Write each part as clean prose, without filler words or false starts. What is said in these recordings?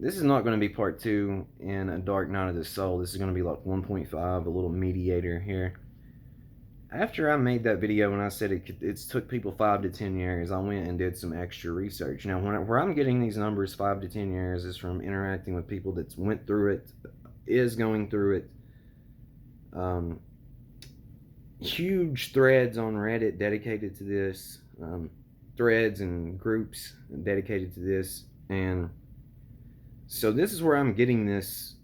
this is not going to be part 2 in A Dark Night of the Soul. This is going to be like 1.5, a little mediator here. After I made that video and I said it's took people 5 to 10 years, I went and did some extra research. Now, where I'm getting these numbers, 5 to 10 years, is from interacting with people that went through it, is going through it. Huge threads on Reddit dedicated to this, threads and groups dedicated to this, and so this is where I'm getting this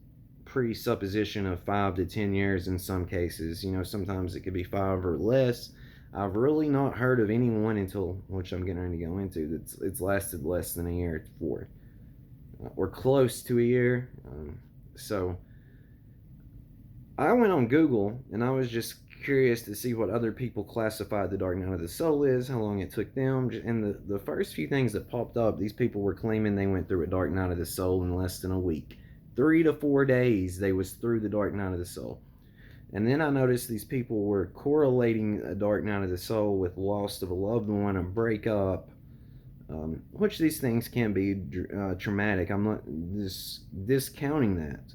presupposition of 5 to 10 years in some cases. Sometimes it could be 5 or less. I've really not heard of anyone until, which I'm getting ready to go into, it's lasted less than a year for, or close to a year. So I went on Google and I was just curious to see what other people classified The Dark Night of the Soul is, how long it took them, and the first few things that popped up, these people were claiming they went through A Dark Night of the Soul in less than a week. 3 to 4 days they was through The Dark Night of the Soul. And then I noticed these people were correlating A Dark Night of the Soul with loss of a loved one, a breakup, which these things can be traumatic. I'm not discounting that.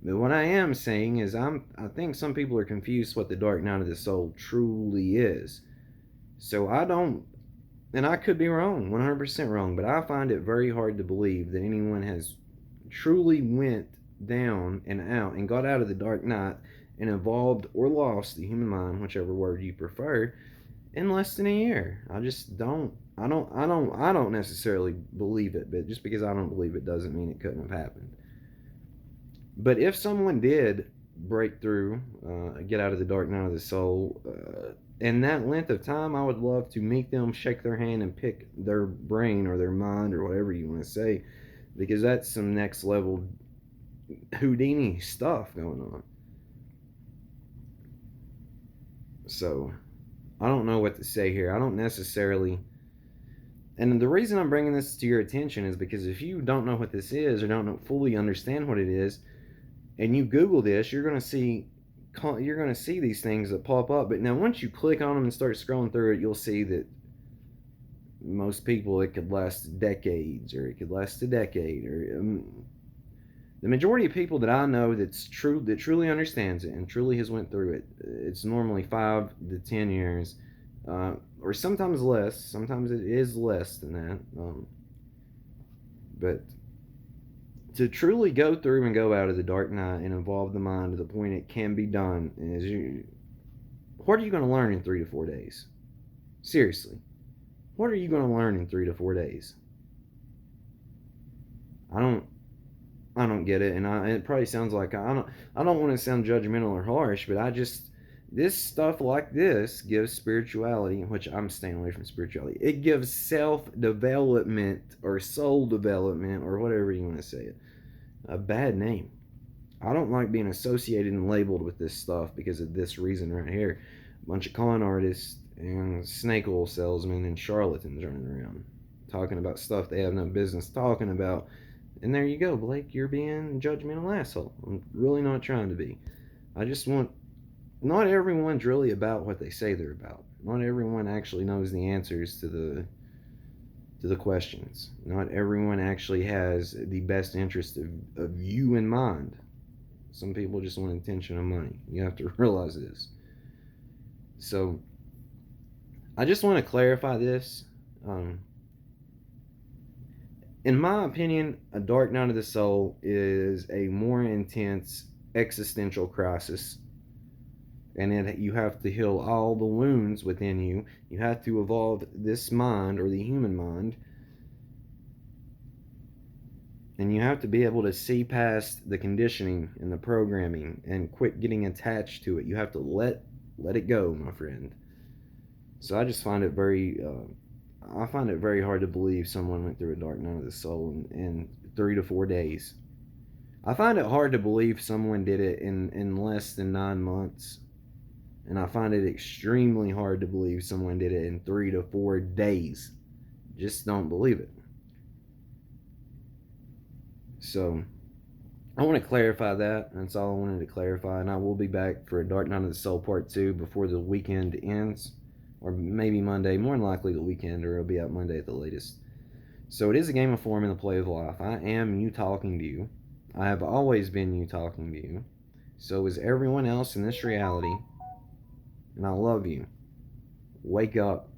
But what I am saying is I think some people are confused what the Dark Night of the Soul truly is. So I don't, and I could be wrong, 100% wrong, but I find it very hard to believe that anyone has truly went down and out and got out of the dark night and evolved or lost the human mind, whichever word you prefer, in less than a year. I just don't. I don't necessarily believe it, but just because I don't believe it doesn't mean it couldn't have happened. But if someone did break through, get out of the dark night of the soul, in that length of time, I would love to meet them, shake their hand, and pick their brain or their mind or whatever you want to say, because that's some next level Houdini stuff going on. So I don't know what to say here. I don't necessarily, and the reason I'm bringing this to your attention is because if you don't know what this is or don't fully understand what it is, and you Google this, you're going to see these things that pop up. But now once you click on them and start scrolling through it, you'll see that most people, it could last decades, or it could last a decade, or the majority of people that I know that truly understands it and truly has went through it, it's normally 5 to 10 years, or sometimes less. Sometimes it is less than that. But to truly go through and go out of the dark night and evolve the mind to the point it can be done, what are you going to learn in 3 to 4 days? Seriously, what are you going to learn in 3 to 4 days? I don't get it, and it probably sounds like I don't want to sound judgmental or harsh, but this stuff like this gives spirituality, which I'm staying away from spirituality. It gives self-development or soul development or whatever you want to say it a bad name. I don't like being associated and labeled with this stuff because of this reason right here. A bunch of con artists and snake oil salesmen and charlatans running around talking about stuff they have no business talking about. And there you go, Blake, you're being a judgmental asshole. I'm really not trying to be. I just want, not everyone's really about what they say they're about. Not everyone actually knows the answers to the questions. Not everyone actually has the best interest of you in mind. Some people just want attention and money. You have to realize this. So I just want to clarify this. In my opinion, A Dark Night of the Soul is a more intense existential crisis, and you have to heal all the wounds within you. You have to evolve this mind, or the human mind, and you have to be able to see past the conditioning and the programming and quit getting attached to it. You have to let it go, my friend. So I just find it very hard to believe someone went through A Dark Night of the Soul in 3 to 4 days. I find it hard to believe someone did it in less than 9 months. And I find it extremely hard to believe someone did it in 3 to 4 days. Just don't believe it. So I want to clarify that. That's all I wanted to clarify. And I will be back for A Dark Night of the Soul Part 2 before the weekend ends. Or maybe Monday. More than likely the weekend, or it'll be out Monday at the latest. So it is a game of form in the play of life. I am you talking to you. I have always been you talking to you. So is everyone else in this reality. And I love you. Wake up.